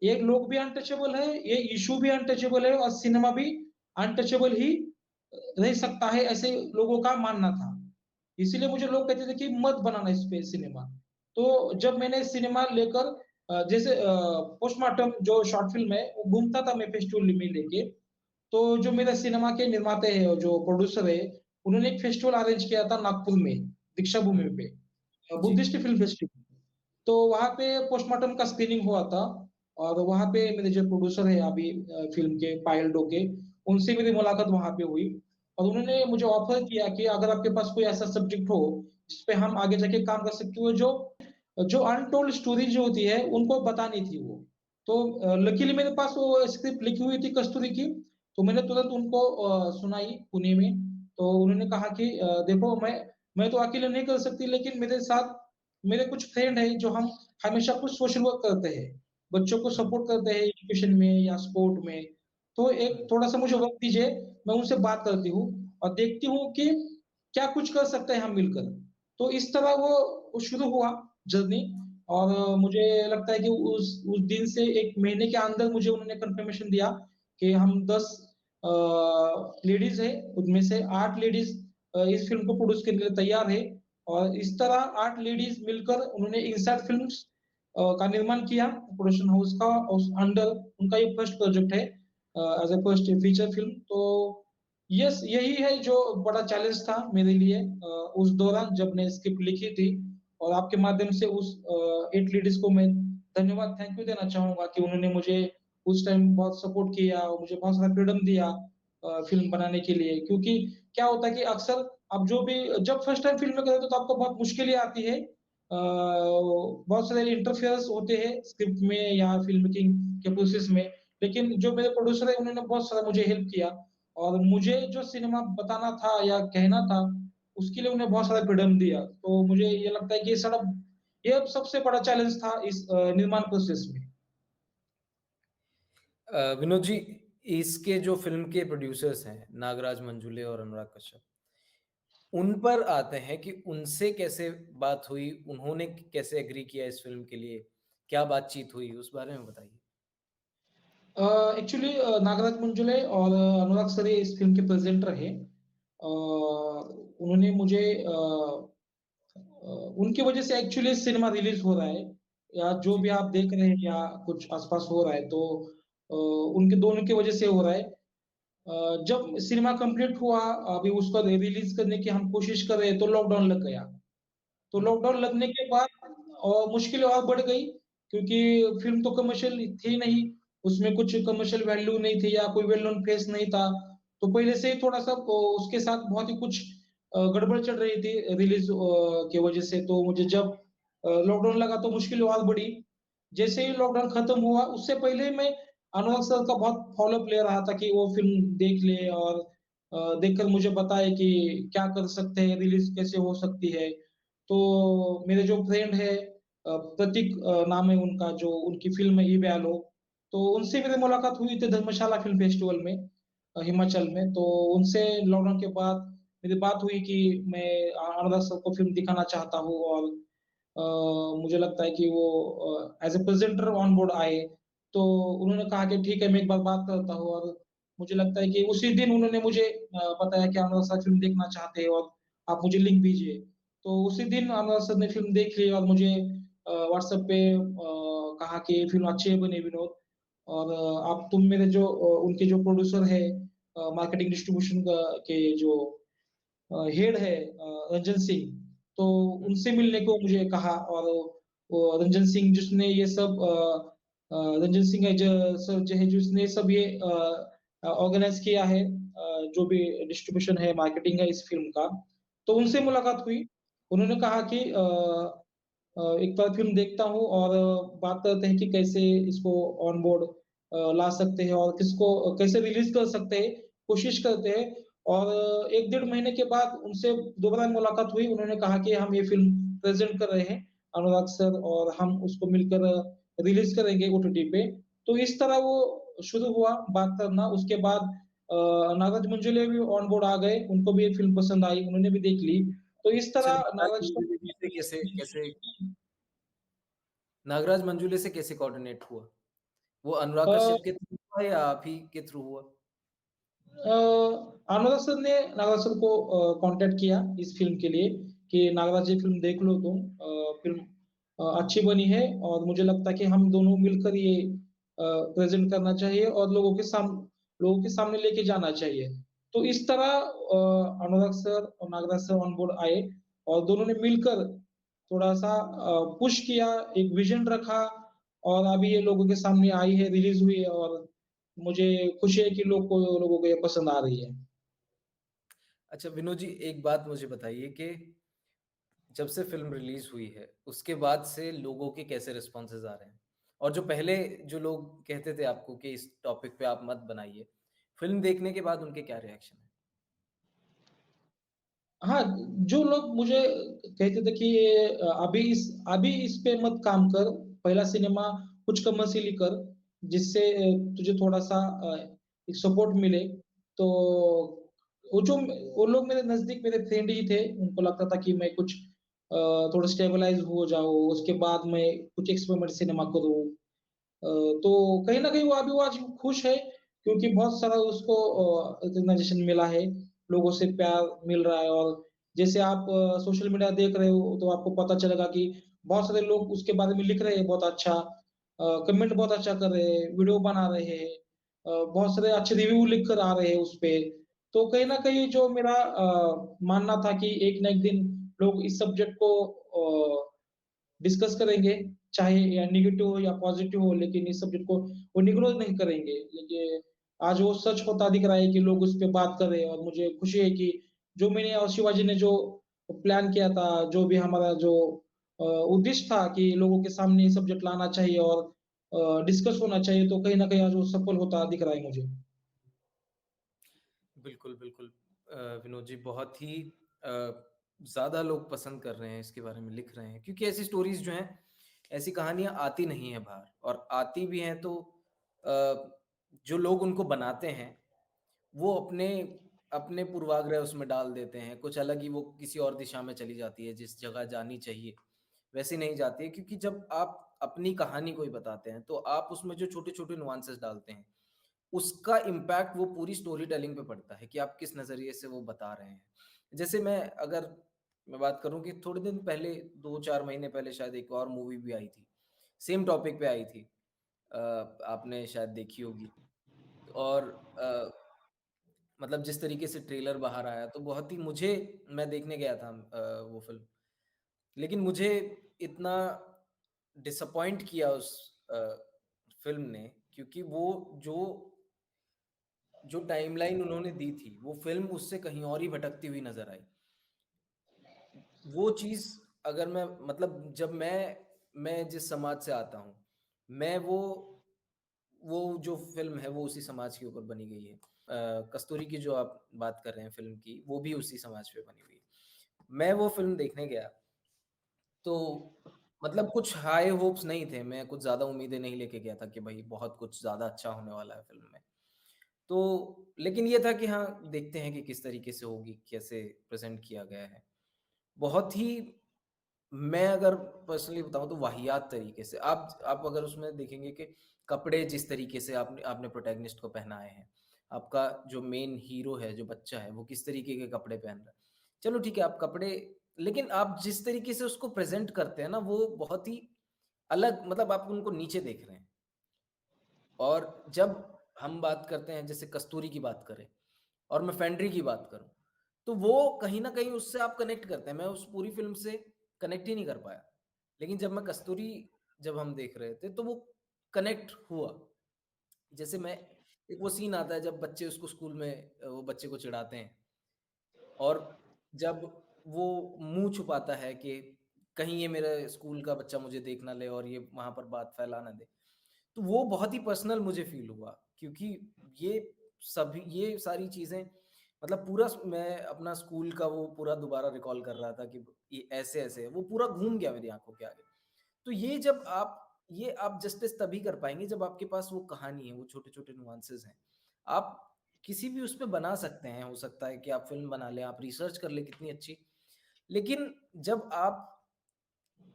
ये लोग भी अनटचेबल है, ये इश्यू भी अनटचेबल है और सिनेमा भी अनटचेबल ही रह सकता है, ऐसे लोगों का मानना था। इसीलिए मुझे लोग कहते थे कि मत बनाना इस पे सिनेमा। तो जब मैंने सिनेमा लेकर जैसे पोस्टमार्टम जो शॉर्ट फ़िल्म है, वो घूमता था मैं फेस्टिवल में लेके। तो जो मेरे सिनेमा के निर्माता है और जो प्रोड्यूसर है, उन्होंने एक फेस्टिवल अरेंज किया था नागपुर में, दीक्षा भूमि हुँ, पे, जी। Buddhist film festival. तो वहाँ पे पोस्टमार्टम का स्क्रीनिंग हुआ था और वहाँ पे मेरे जो प्रोड्यूसर है अभी फ़िल्म के पायल डोके, उनसे मेरी मुलाकात वहाँ पे हुई और उन्होंने मुझे ऑफ़र किया कि अगर आपके पास कोई ऐसा सब्जेक्ट हो, जिस पे हम आगे जाके काम कर सकते हो, जो जो अनटोल्ड स्टोरी जो होती है, उनको बतानी थी वो। तो लकीली मेरे पास वो स्क्रिप्ट लिखी हुई थी कस्तूरी की, तो मैंने तुरंत उनको सुनाई पुणे में। तो उन्होंने कहा कि देखो मैं तो अकेले नहीं कर सकती लेकिन मेरे साथ मेरे कुछ फ्रेंड हैं जो हम हमेशा कुछ सोशल वर्क करते हैं। बच्चों को हुँ, सपोर्ट करते हैं एजुकेशन में या स्पोर्ट में। तो एक हुँ, थोड़ा-सा मुझे वक़्त दीजिए, मैं उनसे बात करती हूँ और देखती हूँ कि क्या कुछ कर सकते हैं हम मिलकर। तो इस तरह वो शुरू हुआ जर्नी और मुझे लगता है कि उस दिन से 1 महीने के अंदर मुझे उन्होंने कन्फर्मेशन दिया कि हम 10 अ, लेडीज़ हैं, उनमें से 8 लेडीज़ इस फ़िल्म को प्रोड्यूस करने के लिए तैयार है और इस तरह 8 लेडीज़ मिलकर उन्होंने इनसाइड फ़िल्म्स का निर्माण किया प्रोडक्शन हाउस का उस अंडर उनका ये फर्स्ट प्रोजेक्ट है as a first feature film. तो यस, यही है जो बड़ा चैलेंज था मेरे लिए उस दौरान जब मैंने स्क्रिप्ट लिखी थी और आपके माध्यम से उस 8 लेडीज़ को मैं धन्यवाद, थैंक यू देना चाहूँगा कि उन्होंने मुझे उस टाइम बहुत सपोर्ट किया और मुझे बहुत सारा फ्रीडम दिया फ़िल्म बनाने के लिए। क्योंकि क्या होता है कि अक्सर आप जो भी जब फर्स्ट टाइम फ़िल्म में करते हो तो आपको बहुत मुश्किलें आती है। बहुत सारे इंटरफेयर्स होते हैं स्क्रिप्ट में या फ़िल्म मेकिंग के प्रोसेस में। लेकिन जो मेरे प्रोड्यूसर हैं उन्होंने बहुत सारा मुझे हेल्प किया और मुझे जो सिनेमा बताना था या कहना था, उसके लिए उन्हें बहुत सारा फ्रीडम दिया। तो मुझे ये लगता है कि ये सबसे बड़ा चैलेंज था इस निर्माण प्रोसेस में। विनोद जी, इसके जो फ़िल्म के प्रोड्यूसर्स हैं, नागराज मंजुले और अनुराग कश्यप, उन पर आते हैं कि उनसे कैसे बात हुई? उन्होंने कैसे एग्री किया इस फ़िल्म के लिए? क्या बातचीत हुई? उस बारे में बताइए। एक्चुअली नागराज मंजुले और अनुराग सर ये इस फ़िल्म के प्रेज़ेंटर हैं। उन्होंने मुझे उनकी वजह से एक्चुअली सिनेमा रिलीज़ हो रहा है या जो जी, भी आप देख रहे हैं या कुछ आस-पास हो रहा है तो उनके दोनों की वजह से हो रहा है। जब सिनेमा कंप्लीट हुआ, अभी उसको रिलीज़ करने की हम कोशिश कर रहे हैं तो लॉकडाउन लग गया। तो हुँ, लॉकडाउन लगने के बाद मुश्किलें और बढ़ गई क्योंकि फ़िल्म तो कमर्शियल थी नहीं, उसमें कुछ कमर्शियल वैल्यू नहीं थी या कोई वेल नोन फेस नहीं था। तो पहले से ही थोड़ा-सा उसके साथ बहुत ही कुछ गड़बड़ चल रही थी रिलीज़ की वजह से। तो मुझे जब लॉकडाउन लगा तो मुश्किलें और बढ़ी। जैसे ही लॉकडाउन खत्म हुआ, उससे पहले ही मैं अनुराग सर का बहुत फ़ॉलो-अप ले रहा था कि वो फ़िल्म देख ले और देखकर मुझे बताए कि क्या कर सकते हैं, रिलीज़ कैसे हो सकती है। तो मेरे जो फ्रेंड है प्रतीक नाम है उनका जो उनकी फ़िल्म है ई बैलो, तो उनसे मेरी मुलाकात हुई थी धर्मशाला फ़िल्म फेस्टिवल में हिमाचल में। तो उनसे लॉकडाउन के बाद मेरी बात हुई कि मैं अनुराग सर को फ़िल्म दिखाना चाहता हूँ और मुझे लगता है कि वो as a presenter on board आए। तो उन्होंने कहा कि ठीक है, मैं एक बार बात करता हूँ और मुझे लगता है कि उसी दिन उन्होंने मुझे बताया कि अनुराग सर फ़िल्म देखना चाहते हैं और आप मुझे लिंक भेजिए। तो उसी दिन अनुराग सर ने फ़िल्म देख ली और मुझे व्हाट्सएप पे कहा कि ये फ़िल्म अच्छी है बनी विनोद और आप तुम मेरे जो उनके जो प्रोड्यूसर है मार्केटिंग डिस्ट्रीब्यूशन का के जो हेड है रंजन सिंह, तो उनसे मिलने को मुझे कहा और वो रंजन सिंह जिसने ये सब रंजन सिंह है जो है जिसने सब ये ऑर्गेनाइज किया है, जो भी डिस्ट्रीब्यूशन है, मार्केटिंग है इस फ़िल्म का, तो उनसे मुलाकात हुई। उन्होंने कहा कि एक बार फ़िल्म देखता हूँ और बात करते हैं कि कैसे इसको ऑन बोर्ड ला सकते हैं और किसको कैसे रिलीज़ कर सकते हैं, कोशिश करते हैं। और 1 डेढ़ महीने के बाद उनसे दोबारा मुलाकात हुई। उन्होंने कहा कि हम ये फ़िल्म प्रेज़ेंट कर रहे हैं, अनुराग सर और हम उसको मिलकर रिलीज़ करेंगे ओटीटी पे। तो इस तरह वो शुरू हुआ बात करना। उसके बाद नागराज मंजुले भी ऑन बोर्ड आ गए, उनको भी ये फ़िल्म पसंद आई, उन्होंने भी देख ली। तो इस अच्छा, तरह नागराज नागराज मंजुले से कैसे कोऑर्डिनेट हुआ? वो अनुराग अ, कश्यप के थ्रू हुआ या आप ही के थ्रू हुआ? अ, अनुराग सर ने नागराज सर को कॉन्टैक्ट किया इस फ़िल्म के लिए कि नागराज ये फ़िल्म देख लो तुम, फ़िल्म अच्छी बनी है और मुझे लगता है कि हम दोनों मिलकर ये प्रेज़ेंट करना चाहिए और लोगों के सामने लेके जाना चाहिए। तो इस तरह अनुराग सर और नागराज सर ऑन बोर्ड आए और दोनों ने मिलकर थोड़ा-सा पुश किया, एक विज़न रखा और अभी ये लोगों के सामने आई है, रिलीज़ हुई है और मुझे खुशी है कि लोगों को ये पसंद आ रही है। अच्छा विनोद जी, एक बात मुझे बताइए कि जब से फ़िल्म रिलीज़ हुई है, उसके बाद से लोगों के कैसे रिस्पॉन्सेज़ आ रहे हैं? और जो पहले जो लोग कहते थे आपको कि इस टॉपिक पे आप मत बनाइए, फ़िल्म देखने के बाद उनके क्या रिएक्शन हैं? हाँ, जो लोग मुझे कहते थे कि ये अभी इस पे मत काम कर, पहला सिनेमा कुछ कमर्शियली कर, जिससे तुझे थोड़ा-सा एक सपोर्ट मिले। तो वो लोग मेरे नज़दीक मेरे फ्रेंड ही थे, उनको लगता था कि मैं कुछ थोड़ा स्टेबलाइज़ हो जाऊँ, उसके बाद मैं कुछ एक्सपेरिमेंट सिनेमा करूँ। तो कहीं न कहीं वो आज खुश है क्योंकि बहुत सारा उसको रिकॉग्नाइजेशन मिला है, लोगों से प्यार मिल रहा है और जैसे आप सोशल मीडिया देख रहे हो तो आपको पता चलेगा कि बहुत सारे लोग उसके बारे में लिख रहे हैं बहुत अच्छा, कमेंट बहुत अच्छा कर रहे हैं, वीडियो बना रहे हैं, बहुत सारे अच्छे रिव्यू लिख कर आ रहे हैं उसपे। तो कहीं न कहीं जो मेरा मानना था कि एक ना एक दिन लोग इस सब्जेक्ट को डिस्कस करेंगे, चाहे या नेगेटिव हो या पॉज़िटिव हो, लेकिन इस सब्जेक्ट को वो इग्नोर नहीं करेंगे। ये आज वो सच होता दिख रहा है कि लोग उस पे बात कर रहे हैं और मुझे खुशी है कि जो मैंने और शिवाजी ने जो प्लान किया था, जो भी हमारा जो उद्देश्य था कि लोगों के सामने ये सब्जेक्ट लाना चाहिए और डिस्कस होना चाहिए, तो कहीं न कहीं आज वो सफल होता दिख रहा है मुझे। बिल्कुल, बिल्कुल। विनोद जी बहुत ही अ, ज़्यादा लोग पसंद कर रहे हैं, इसके बारे में लिख रहे हैं क्योंकि ऐसी स्टोरीज़ जो हैं, ऐसी कहानियाँ आती नहीं हैं बाहर और आती भी हैं तो जो लोग उनको बनाते हैं, वो अपने अपने पूर्वाग्रह उसमें डाल देते हैं, कुछ अलग ही वो किसी और दिशा में चली जाती है, जिस जगह जानी चाहिए, वैसी नहीं जाती है क्योंकि जब आप अपनी कहानी कोई बताते हैं, तो आप उसमें जो छोटे-छोटे नुआंसेस डालते हैं, उसका इम्पैक्ट वो पूरी स्टोरी टेलिंग पे पड़ता है कि आप किस नज़रिए से वो बता रहे हैं। जैसे मैं बात करूँ कि थोड़े दिन पहले 2-4 महीने पहले शायद एक और मूवी भी आई थी, सेम टॉपिक पे आई थी। आपने शायद देखी होगी और मतलब जिस तरीके से ट्रेलर बाहर आया तो बहुत ही मुझे मैं देखने गया था वो फ़िल्म। लेकिन मुझे इतना डिसअपॉइंट किया उस अ, फ़िल्म ने क्योंकि वो जो जो टाइमलाइन उन्होंने दी थी, वो फ़िल्म उससे कहीं और ही भटकती हुई नज़र आई। वो चीज़ अगर मैं मतलब जब मैं जिस समाज से आता हूँ, मैं वो जो फ़िल्म है, वो उसी समाज के ऊपर बनी गई है। कस्तूरी की जो आप बात कर रहे हैं फ़िल्म की, वो भी उसी समाज पे बनी हुई है। मैं वो फ़िल्म देखने गया, तो मतलब कुछ हाई होप्स नहीं थे, मैं कुछ ज़्यादा उम्मीदें नहीं लेके गया था कि भई बहुत कुछ ज़्यादा अच्छा होने वाला है फ़िल्म में। तो लेकिन ये था कि हाँ, देखते हैं कि किस तरीके से होगी, कैसे प्रेज़ेंट किया गया है। बहुत ही मैं अगर पर्सनली बताऊँ तो वाहियात तरीके से आप अगर उसमें देखेंगे कि कपड़े जिस तरीके से आपने आपने प्रोटैगनिस्ट को पहनाए हैं, आपका जो मेन हीरो है, जो बच्चा है, वो किस तरीके के कपड़े पहन रहा है। चलो ठीक है, आप कपड़े लेकिन आप जिस तरीके से उसको प्रेज़ेंट करते हैं ना, वो बहुत ही अलग मतलब आप उनको नीचे देख रहे हैं। और जब हम बात करते हैं जैसे कस्तूरी की बात करें और मैं फेंड्री की बात करूँ, तो वो कहीं न कहीं उससे आप कनेक्ट करते हैं। मैं उस पूरी फ़िल्म से कनेक्ट ही नहीं कर पाया। लेकिन जब हम देख रहे थे तो वो कनेक्ट हुआ। जैसे मैं एक वो सीन आता है जब बच्चे उसको स्कूल में वो बच्चे को चिढ़ाते हैं और जब वो मुँह छुपाता है कि कहीं ये मेरे स्कूल का बच्चा मुझे देख ना ले और ये वहाँ पर बात फैला ना दे। तो वो बहुत ही पर्सनल मुझे फ़ील हुआ क्योंकि ये सारी चीज़ें मतलब मैं अपना स्कूल का वो पूरा दोबारा रिकॉल कर रहा था कि ये ऐसे-ऐसे है, वो पूरा घूम गया मेरी आँखों के आगे। तो ये आप जस्टिस तभी कर पाएँगे जब आपके पास वो कहानी है, वो छोटे-छोटे नुआंसेस हैं। आप किसी भी उस पे बना सकते हैं, हो सकता है कि आप फ़िल्म बना लें, आप रिसर्च कर लें कितनी अच्छी, लेकिन जब आप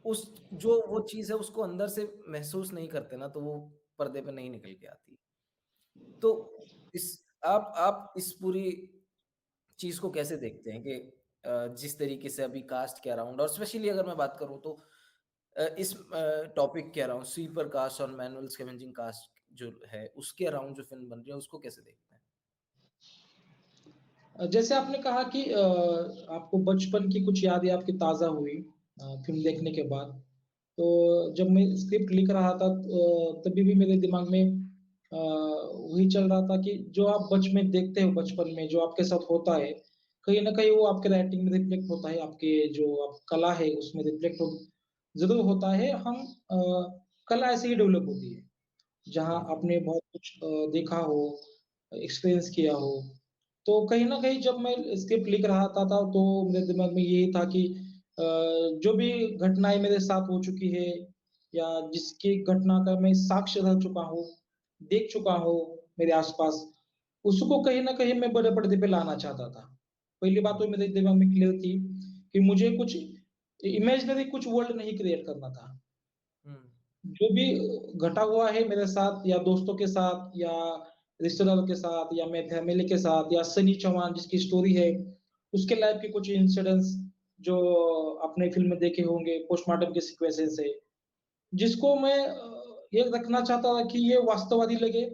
उस जो वो चीज़ है उसको अंदर से महसूस नहीं करते ना, तो वो पर्दे पे नहीं निकल के आती। तो इस आप इस पूरी चीज़ को कैसे देखते हैं कि जिस तरीके से अभी कास्ट के अराउंड और स्पेशली अगर मैं बात करूँ तो इस टॉपिक के अराउंड स्वीपर कास्ट और मैनुअल स्कैवेंजिंग कास्ट जो है, उसके अराउंड जो फ़िल्म बन रही है, उसको कैसे देखते हैं? जैसे आपने कहा कि आपको बचपन की कुछ यादें आपकी ताज़ा हुई फ़िल्म देखने के बाद। तो जब मैं स्क्रिप्ट लिख रहा था तभी भी मेरे दिमाग में वही चल रहा था कि जो आप में देखते हो बचपन में, जो आपके साथ होता है, कहीं न कहीं वो आपके राइटिंग में रिफ्लेक्ट होता है, आपके जो आप कला है उसमें रिफ्लेक्ट हो ज़रूर होता है। कला ऐसे ही डेवलप होती है, जहाँ बिल्कुल। आपने बहुत कुछ देखा हो, एक्सपीरियंस किया हो। तो कहीं न कहीं जब मैं स्क्रिप्ट लिख रहा था तो मेरे दिमाग में यही था कि जो भी घटनाएँ मेरे साथ हो चुकी है या जिसकी घटना का मैं साक्ष्य रह चुका हूँ, देख चुका हूँ मेरे आस-पास, उसको कहीं न कहीं मैं बड़े पर्दे पे लाना चाहता था। पहली बात हुँ, तो मेरे दिमाग में क्लियर थी कि मुझे कुछ इमेजिनरी कुछ वर्ल्ड नहीं क्रिएट करना था। हुँ, जो भी घटा हुआ है मेरे साथ या दोस्तों के साथ या रिश्तेदारों के साथ या मेरे फैमिली के साथ या सनी चौहान जिसकी स्टोरी है, उसके लाइफ के कुछ इंसिडेंट्स जो आपने फ़िल्म में देखे होंगे, पोस्टमार्टम के सीक्वेंसेस है, जिसको मैं ये रखना चाहता था कि ये वास्तववादी लगे,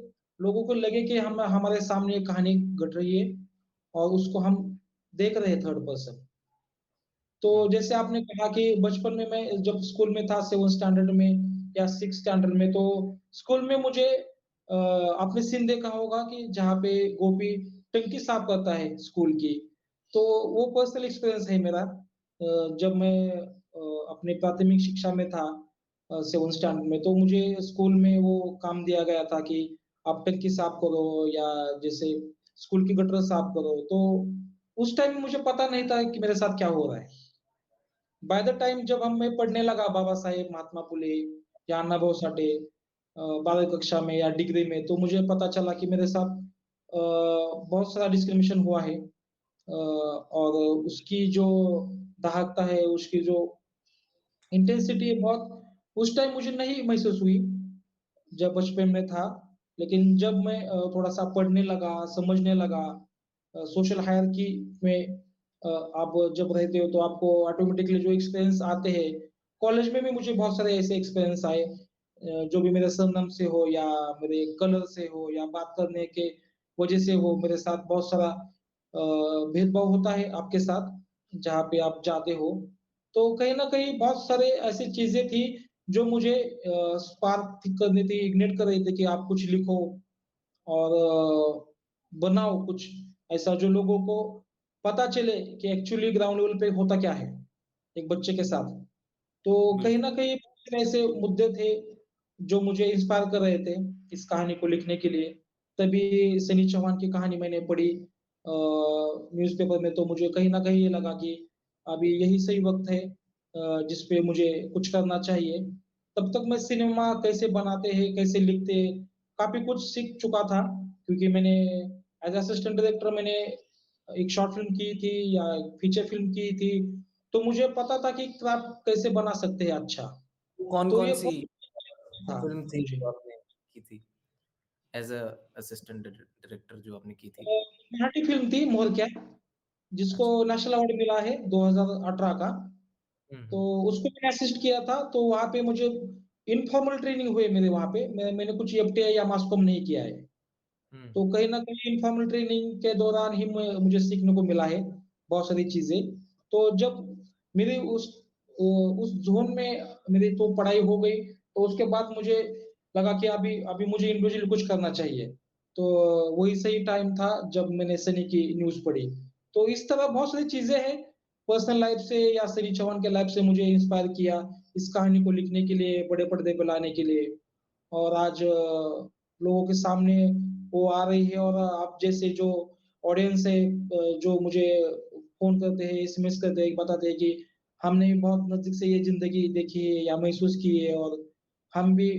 लोगों को लगे कि हम हमारे सामने ये कहानी घट रही है और उसको हम देख रहे हैं थर्ड पर्सन। तो हुँ, जैसे आपने कहा कि बचपन में मैं जब स्कूल में था 7th स्टैंडर्ड में या 6th स्टैंडर्ड में तो स्कूल में मुझे आपने सीन देखा होगा कि जहाँ पे गोपी टंकी साफ करता है स्कूल की। तो वो पर्सनल एक्सपीरियंस है मेरा जब मैं अपने प्राथमिक शिक्षा में था 7th स्टैंडर्ड में तो मुझे स्कूल में वो काम दिया गया था कि आप टंकी साफ करो या जैसे स्कूल की गटर साफ करो। तो उस टाइम मुझे पता नहीं था कि मेरे साथ क्या हो रहा है। बाय द टाइम जब मैं पढ़ने लगा बाबा साहेब महात्मा फुले या अन्ना भाऊ साठे 12वीं कक्षा में या डिग्री में तो मुझे पता चला कि मेरे साथ बहुत सारा डिस्क्रिमिनेशन हुआ है और उसकी जो दाहकता है, उसकी जो इंटेंसिटी है बहुत उस टाइम मुझे नहीं महसूस हुई, जब बचपन में था। लेकिन जब मैं थोड़ा-सा पढ़ने लगा, समझने लगा सोशल हायरार्की में आप जब रहते हो तो आपको ऑटोमेटिकली जो एक्सपीरियंस आते हैं, कॉलेज में भी मुझे बहुत सारे ऐसे एक्सपीरियंस आए जो भी मेरे सरनेम से हो या मेरे कलर से हो या बात करने के वजह से हो, मेरे साथ बहुत सारा भेदभाव होता है आपके साथ, जहाँ पे आप जाते हो। तो कहीं न कहीं बहुत सारे ऐसी चीज़ें थी जो मुझे स्पार्क कर रही थी, इग्नाइट कर रही थी कि आप कुछ लिखो और बनाओ कुछ ऐसा जो लोगों को पता चले कि एक्चुअली ग्राउंड लेवल पे होता क्या है, एक बच्चे के साथ। तो कहीं बिल्कुल। न कहीं बहुत सारे ऐसे मुद्दे थे, जो मुझे इंस्पायर कर रहे थे, इस कहानी को लिखने के लिए। तभी सनी चौहान की कहानी मैंने पढ़ी न्यूज़पेपर में तो मुझे कहीं न कहीं ये लगा कि अभी यही सही वक़्त है जिस पे मुझे कुछ करना चाहिए। तब तक मैं सिनेमा कैसे बनाते हैं, कैसे लिखते हैं, काफ़ी कुछ सीख चुका था क्योंकि मैंने एज़ असिस्टेंट डायरेक्टर मैंने एक शॉर्ट फ़िल्म की थी या फीचर फ़िल्म की थी, तो मुझे पता था कि क्राफ्ट कैसे बना सकते हैं अच्छा। तो कौन-कौन ये सी बहुत था फ़िल्म थी मुझे। जो आपने की थी एज़ अ असिस्टेंट डायरेक्टर जो आपने की थी? मराठी फ़िल्म थी मोर क्या, जिसको अच्छा। नेशनल अवार्ड मिला है 2018 का। हुँ, तो हुँ, उसको मैंने असिस्ट किया था, तो वहाँ पे मुझे इन्फॉर्मल ट्रेनिंग हुई मेरे वहाँ पे। मैंने कुछ एफटीआई या मास कॉम नहीं किया है। हुँ, तो कहीं न कहीं इन्फॉर्मल ट्रेनिंग के दौरान ही मुझे सीखने को मिला है। बहुत सारी चीजें। तो जब मेरे उस जोन में मेरी तो पढ़ाई हो गई, तो उसके बाद मुझे लगा कि अभी अभी मुझे इंडिविजुअली कुछ करना चाहिए। तो वही सही टाइम था जब मैंने सनी की न्यूज पढ़ी। तो इस तरह बहुत सारी चीजें हैं पर्सनल लाइफ से या सनी चौहान के लाइफ से मुझे इंस्पायर किया इस कहानी को लिखने के लिए, बड़े पर्दे पे लाने के लिए। और आज लोगों के सामने वो आ रही है, और आप जैसे जो ऑडियंस है, जो मुझे फोन करते हैं, एसएमएस करते हैं, बताते हैं कि हमने भी बहुत नजदीक से ये जिंदगी देखी है या महसूस की है, और हम भी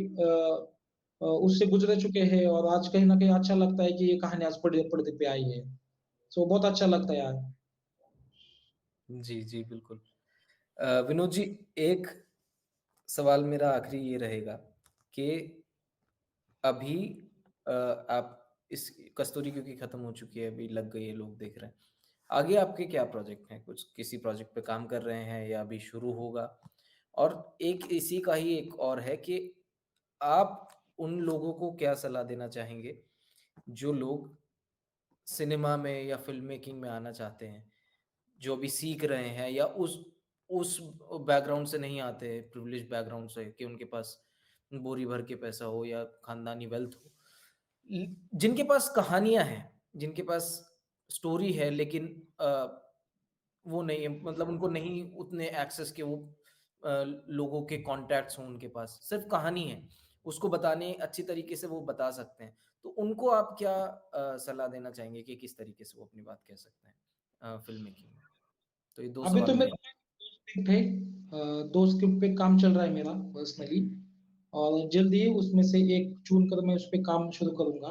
उससे गुजर चुके हैं, और आज कहीं ना कहीं अच्छा लगता है कि ये कहानी आज पर्दे पर्दे पे आई है। सो बहुत अच्छा लगता है यार। जी, जी, बिल्कुल। विनोद जी, एक सवाल मेरा आखिरी ये रहेगा कि अभी आप इस कस्तूरी क्योंकि खत्म हो चुकी है, अभी लग गई है, लोग देख रहे हैं। आगे आपके क्या प्रोजेक्ट हैं? कुछ किसी प्रोजेक्ट पे काम कर रहे हैं या अभी शुरू होगा? और एक इसी का ही एक और है कि आप उन लोगों को क्या सलाह देना चाहेंगे जो लोग सिनेमा में या फ़िल्म मेकिंग में आना चाहते हैं, जो अभी सीख रहे हैं या उस बैकग्राउंड से नहीं आते हैं, प्रिविलेज्ड बैकग्राउंड से कि उनके पास बोरी भर के पैसा हो या खानदानी वेल्थ हो। जिनके पास कहानियाँ हैं, जिनके पास स्टोरी है लेकिन वो नहीं है, मतलब उनको नहीं उतने एक्सेस के वो लोगों के कॉन्टैक्ट्स हों उनके पास, सिर्फ़ कहानी है, उसको बताने अच्छी तरीके से वो बता सकते हैं। तो उनको आप क्या सलाह देना चाहेंगे कि किस तरीके से वो अपनी बात कह सकते हैं फ़िल्म मेकिंग में? तो ये 2 अभी सवाल तो मेरे। मेरा स्क्रिप्ट है, 2 स्क्रिप्ट पे काम चल रहा है मेरा पर्सनली, और जल्द ही उसमें से एक चुन कर मैं उस पे काम शुरू करूंगा।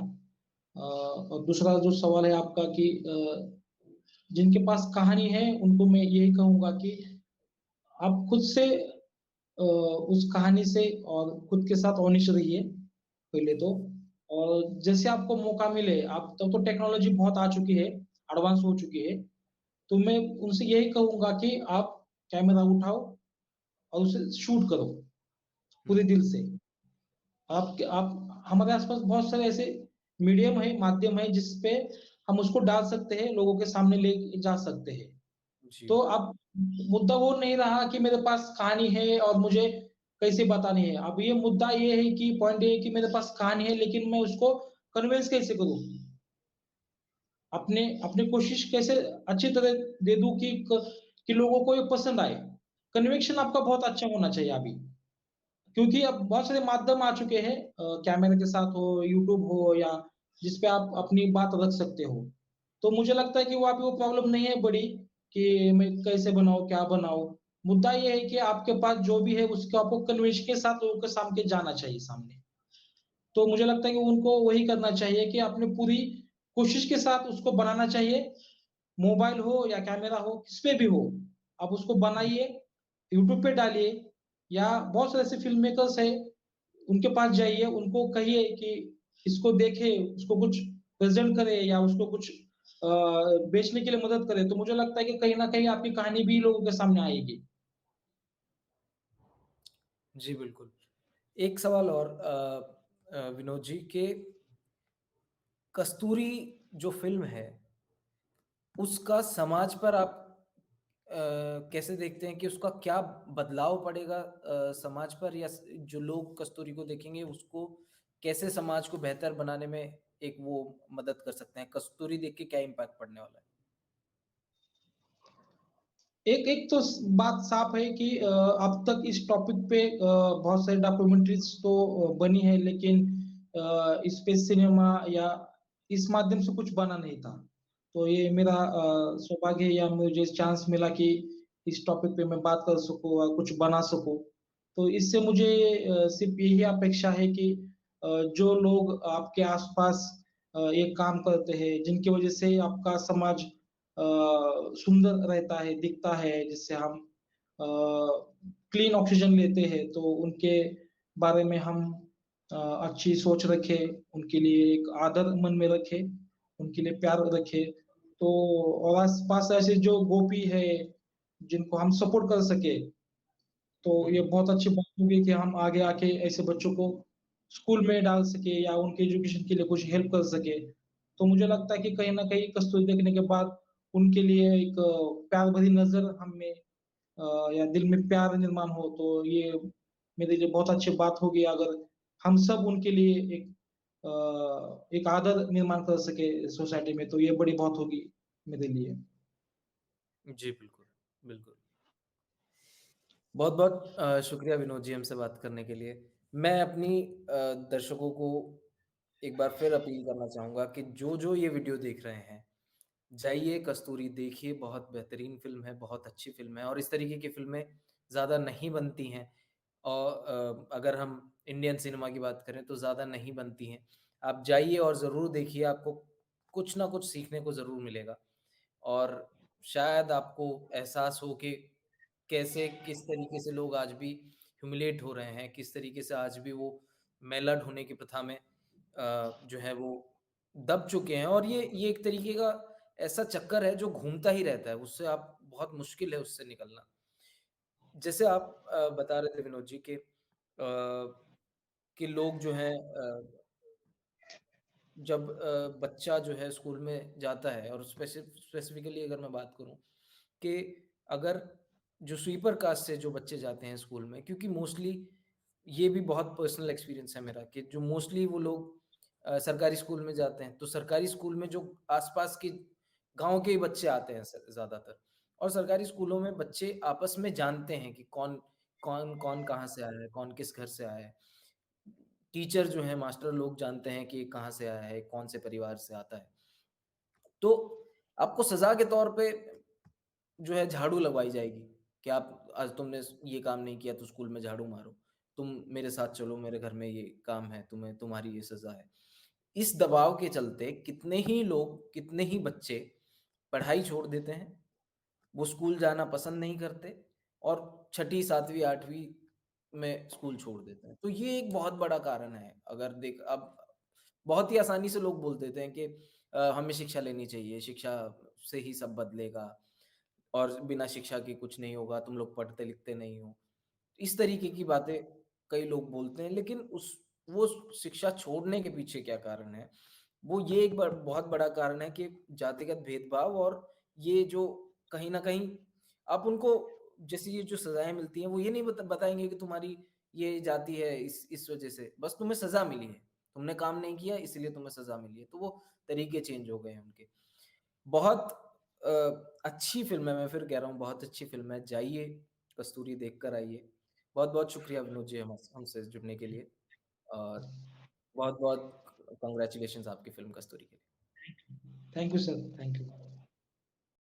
और दूसरा जो सवाल है आपका कि जिनके पास कहानी है उनको मैं यही कहूंगा कि आप खुद से उस कहानी से और खुद के साथ ऑनेस्ट रहिए पहले तो। और जैसे आपको मौका मिले, आप तब तो टेक्नोलॉजी बहुत आ चुकी है, एडवांस हो चुकी है, तो मैं उनसे यही कहूंगा कि आप कैमरा उठाओ और उसे शूट करो पूरे दिल से। आप हमारे आसपास बहुत सारे ऐसे मीडियम है, माध्यम है जिसपे हम उसको डाल सकते हैं, लोगों के सामने ले जा सकते हैं। जी, तो अब मुद्दा वो नहीं रहा कि मेरे पास कहानी है और मुझे कैसे बतानी है। अब ये मुद्दा ये है कि पॉइंट ये है कि मेरे पास कहानी है लेकिन मैं उसको कन्विंस कैसे करूं, अपने अपनी कोशिश कैसे अच्छी तरह दे दूं कि लोगों को ये पसंद आए। कन्विक्शन आपका बहुत अच्छा होना चाहिए अभी, क्योंकि अब बहुत सारे माध्यम आ चुके हैं, कैमरे के साथ हो, यूट्यूब हो, या जिसपे आप अपनी बात रख सकते हो। तो मुझे लगता है कि वो अभी वो प्रॉब्लम नहीं है बड़ी कि मैं कैसे बनाऊं, क्या बनाऊं। मुद्दा ये है कि आपके पास जो भी है उसको आपको कन्विक्शन के साथ लोगों के सामने जाना चाहिए सामने। तो मुझे लगता है कि उनको वही करना चाहिए कि अपने पूरी कोशिश के साथ उसको बनाना चाहिए। मोबाइल हो या कैमरा हो, किस पे भी हो, आप उसको बनाइए, यूट्यूब पे डालिए, या बहुत सारे ऐसे फिल्म मेकर्स है, उनके पास जाइए, उनको कहिए कि इसको देखे, उसको कुछ प्रेजेंट करे या उसको कुछ बेचने के लिए मदद करे। तो मुझे लगता है कि कहीं ना कहीं आपकी कहानी भी लोगों के सामने आएगी। जी, बिल्कुल। एक सवाल और विनोद जी के कस्तूरी जो फ़िल्म है, उसका समाज पर आप कैसे देखते हैं कि उसका क्या बदलाव पड़ेगा समाज पर, या जो लोग कस्तूरी को देखेंगे उसको कैसे समाज को बेहतर बनाने में एक वो मदद कर सकते हैं? कस्तूरी देख के क्या इम्पैक्ट पड़ने वाला है? एक एक तो बात साफ है कि अब तक इस टॉपिक पे बहुत सारी डॉक्यूमेंट्रीज तो बनी है, लेकिन इस पे सिनेमा या इस माध्यम से कुछ बना नहीं था। तो ये मेरा सौभाग्य है, या मुझे चांस मिला कि इस टॉपिक पे मैं बात कर सकूं और कुछ बना सकूं। तो इससे मुझे सिर्फ यही अपेक्षा है कि जो लोग आपके आसपास ये काम करते हैं, जिनकी वजह से आपका समाज सुंदर रहता है, दिखता है, जिससे हम क्लीन ऑक्सीजन लेते हैं, तो उनके बारे में हम अच्छी सोच रखें, उनके लिए एक आदर मन में रखें, उनके लिए प्यार रखें। तो और आसपास ऐसे जो गोपी है जिनको हम सपोर्ट कर सके, तो ये बहुत अच्छी बात होगी कि हम आगे आके ऐसे बच्चों को स्कूल में डाल सके या उनके एजुकेशन के लिए कुछ हेल्प कर सके। तो मुझे लगता है कि कहीं ना कहीं कस्तूरी देखने के बाद उनके लिए एक प्यार भरी नजर हमें या दिल में प्यार निर्माण हो, तो ये मेरे लिए बहुत अच्छी बात होगी। अगर हम सब उनके लिए एक आदर निर्माण कर सके सोसाइटी में, तो ये बड़ी बात होगी मेरे लिए। जी, बिल्कुल, बिल्कुल। बहुत-बहुत शुक्रिया विनोद जी हमसे बात करने के लिए। मैं अपनी दर्शकों को एक बार फिर अपील करना चाहूँगा कि जो-जो ये वीडियो देख रहे हैं, जाइए कस्तूरी देखिए, बहुत बेहतरीन फ़िल्म है, बहुत अच्छी फ़िल्म है और इस तरीके की फ़िल्में ज़्यादा नहीं बनती हैं और अगर हम इंडियन सिनेमा की बात करें तो ज़्यादा नहीं बनती हैं। आप जाइए और ज़रूर देखिए, आपको कुछ ना कुछ सीखने को ज़रूर मिलेगा और शायद आपको एहसास हो कि कैसे किस तरीके से लोग आज भी ह्यूमिलिएट हो रहे हैं, किस तरीके से आज भी वो मेलड होने की प्रथा में जो है वो दब चुके हैं और ये एक तरीके का ऐसा चक्कर है जो घूमता ही रहता है, उससे आप बहुत मुश्किल है उससे निकलना। जैसे आप बता रहे थे विनोद जी कि लोग जो हैं जब बच्चा जो है स्कूल में जाता है और स्पेसिफिकली अगर मैं बात करूँ कि अगर जो स्वीपर कास्ट से जो बच्चे जाते हैं स्कूल में क्योंकि मोस्टली ये भी बहुत पर्सनल एक्सपीरियंस है मेरा कि जो मोस्टली वो लोग सरकारी स्कूल में जाते हैं तो सरकारी स्कूल में जो आसपास के गांव के ही बच्चे आते हैं ज़्यादातर और सरकारी स्कूलों में बच्चे आपस में जानते हैं कि कौन कौन कौन कहाँ से आया है कौन किस घर से आया है टीचर जो है मास्टर लोग जानते हैं कि ये कहाँ से आया है कौन से परिवार से आता है तो आपको सजा के तौर पे जो है झाड़ू लगवाई जाएगी कि आप आज तुमने ये काम नहीं किया तो स्कूल में झाड़ू मारो तुम मेरे साथ चलो मेरे घर में ये काम है तुम्हें तुम्हारी ये सजा है इस दबाव के चलते कितने ही लोग कितने ही बच्चे पढ़ाई छोड़ देते हैं वो स्कूल जाना पसंद नहीं करते और छठी सातवीं आठवीं में स्कूल छोड़ देते हैं तो ये एक बहुत बड़ा कारण है अगर देख अब बहुत ही आसानी से लोग बोल देते हैं कि हमें शिक्षा लेनी चाहिए शिक्षा से ही सब बदलेगा और बिना शिक्षा के कुछ नहीं होगा, तुम लोग पढ़ते लिखते नहीं हो। इस तरीके की बातें कई लोग बोलते हैं, लेकिन उस वो शिक्षा छोड़ने के पीछे क्या कारण है? वो ये एक बहुत बड़ा कारण है कि जातिगत भेदभाव और ये जो कहीं न कहीं आप उनको जैसे ये जो सज़ाएँ मिलती हैं, वो ये नहीं बताएँगे कि तुम्हारी ये जाति है इस वज़ह से, बस तुम्हें सज़ा मिली है। तुमने काम नहीं किया इसीलिए तुम्हें सज़ा मिली है। तो वो तरीके चेंज हो गए हैं उनके। बहुत अ, अच्छी फ़िल्म है, मैं फिर कह रहा हूँ बहुत अच्छी फ़िल्म है, जाइए, कस्तूरी देख कर आइए। बहुत-बहुत शुक्रिया विनोद जी हमसे जुड़ने के लिए और बहुत-बहुत कांग्रेचुलेशंस आपकी फ़िल्म कस्तूरी के लिए। Thank you sir, thank you.